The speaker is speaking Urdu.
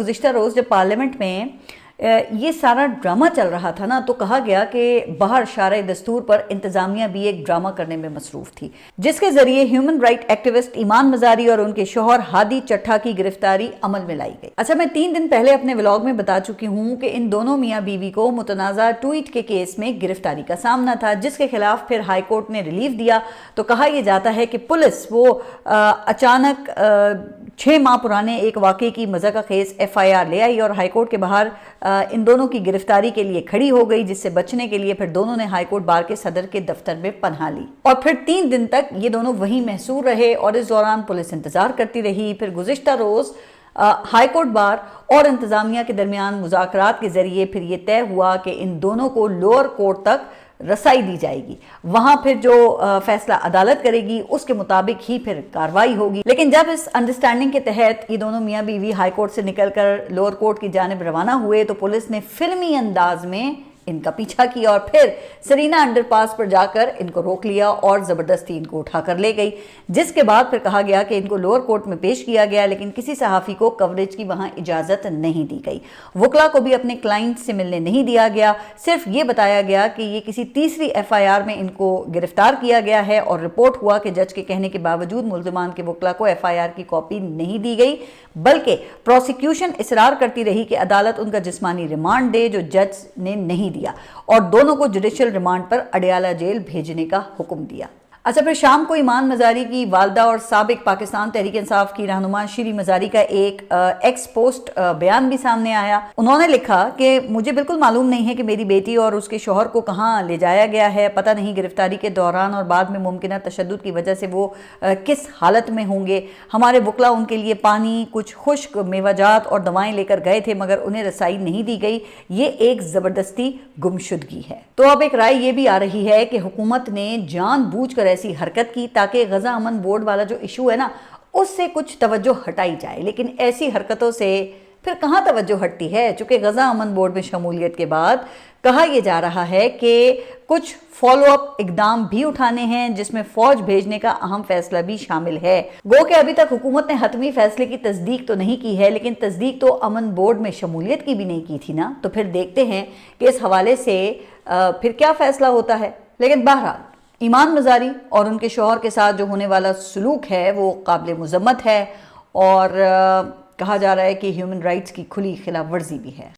گزشتہ روز جب پارلیمنٹ میں یہ سارا ڈرامہ چل رہا تھا نا، تو کہا گیا کہ باہر شارع دستور پر انتظامیہ بھی ایک ڈرامہ کرنے میں مصروف تھی، جس کے ذریعے ہیومن رائٹ ایکٹیوسٹ ایمان مزاری اور ان کے شوہر ہادی چٹھا کی گرفتاری عمل میں لائی گئی۔ اچھا، میں 3 دن پہلے اپنے ولاگ میں بتا چکی ہوں کہ ان دونوں میاں بیوی کو متنازع ٹویٹ کے کیس میں گرفتاری کا سامنا تھا، جس کے خلاف پھر ہائی کورٹ نے ریلیف دیا۔ تو کہا یہ جاتا ہے کہ پولیس وہ اچانک 6 ماہ پرانے ایک واقعے کی مزہ کا خیز FIR لے آئی اور ہائی کورٹ کے باہر ان دونوں کی گرفتاری کے لیے کھڑی ہو گئی، جس سے بچنے کے لیے پھر دونوں نے ہائی کورٹ بار کے صدر کے دفتر میں پناہ لی اور پھر 3 دن تک یہ دونوں وہیں محصور رہے اور اس دوران پولیس انتظار کرتی رہی۔ پھر گزشتہ روز ہائی کورٹ بار اور انتظامیہ کے درمیان مذاکرات کے ذریعے پھر یہ طے ہوا کہ ان دونوں کو لوور کورٹ تک رسائی دی جائے گی، وہاں پھر جو فیصلہ عدالت کرے گی اس کے مطابق ہی پھر کاروائی ہوگی۔ لیکن جب اس انڈرسٹینڈنگ کے تحت یہ دونوں میاں بیوی ہائی کورٹ سے نکل کر لوور کورٹ کی جانب روانہ ہوئے تو پولیس نے فلمی انداز میں ان کا پیچھا کیا اور پھر سرینا انڈر پاس پر جا کر ان کو روک لیا اور زبردستی ان کو اٹھا کر لے گئی، جس کے بعد پھر کہا گیا کہ ان کو لوور کورٹ میں پیش کیا گیا، لیکن کسی صحافی کو کوریج کی وہاں اجازت نہیں دی گئی۔ وکلا کو بھی اپنے کلائنٹ سے ملنے نہیں دیا گیا، صرف یہ بتایا گیا کہ یہ کسی تیسری FIR میں ان کو گرفتار کیا گیا ہے اور رپورٹ ہوا کہ جج کے کہنے کے باوجود ملزمان کے وکلا کو FIR کی کاپی نہیں دی گئی، بلکہ پروسیکیوشن اصرار کرتی رہی کہ عدالت ان کا جسمانی ریمانڈ دے، جو جج نے نہیں دیا اور دونوں کو جوڈیشل ریمانڈ پر اڈیالہ جیل بھیجنے کا حکم دیا۔ اچھا، پھر شام کو ایمان مزاری کی والدہ اور سابق پاکستان تحریک انصاف کی رہنما شیری مزاری کا ایک ایکس پوسٹ بیان بھی سامنے آیا۔ انہوں نے لکھا کہ مجھے بالکل معلوم نہیں ہے کہ میری بیٹی اور اس کے شوہر کو کہاں لے جایا گیا ہے، پتہ نہیں گرفتاری کے دوران اور بعد میں ممکنہ تشدد کی وجہ سے وہ کس حالت میں ہوں گے۔ ہمارے وکلا ان کے لیے پانی، کچھ خشک میوہ جات اور دوائیں لے کر گئے تھے، مگر انہیں رسائی نہیں دی گئی۔ یہ ایک زبردستی گمشدگی ہے۔ تو اب ایک رائے یہ بھی آ رہی ہے کہ حکومت نے جان بوجھ کر ایسی حرکت کی تاکہ غزہ امن بورڈ والا جو ایشو ہے نا، اس سے کچھ توجہ ہٹائی جائے، لیکن ایسی حرکتوں سے پھر کہاں توجہ ہٹتی ہے، چونکہ غزہ امن بورڈ میں شمولیت کے بعد کہا یہ جا رہا ہے کہ کچھ فالو اپ اقدام بھی اٹھانے ہیں، جس میں فوج بھیجنے کا اہم فیصلہ بھی شامل ہے۔ گو کہ ابھی تک حکومت نے حتمی فیصلے کی تصدیق تو نہیں کی ہے، لیکن تصدیق تو امن بورڈ میں شمولیت کی بھی نہیں کی تھی نا، تو پھر دیکھتے ہیں کہ اس حوالے سے پھر کیا فیصلہ ہوتا ہے۔ لیکن بہرحال ایمان مزاری اور ان کے شوہر کے ساتھ جو ہونے والا سلوک ہے وہ قابل مذمت ہے اور کہا جا رہا ہے کہ ہیومن رائٹس کی کھلی خلاف ورزی بھی ہے۔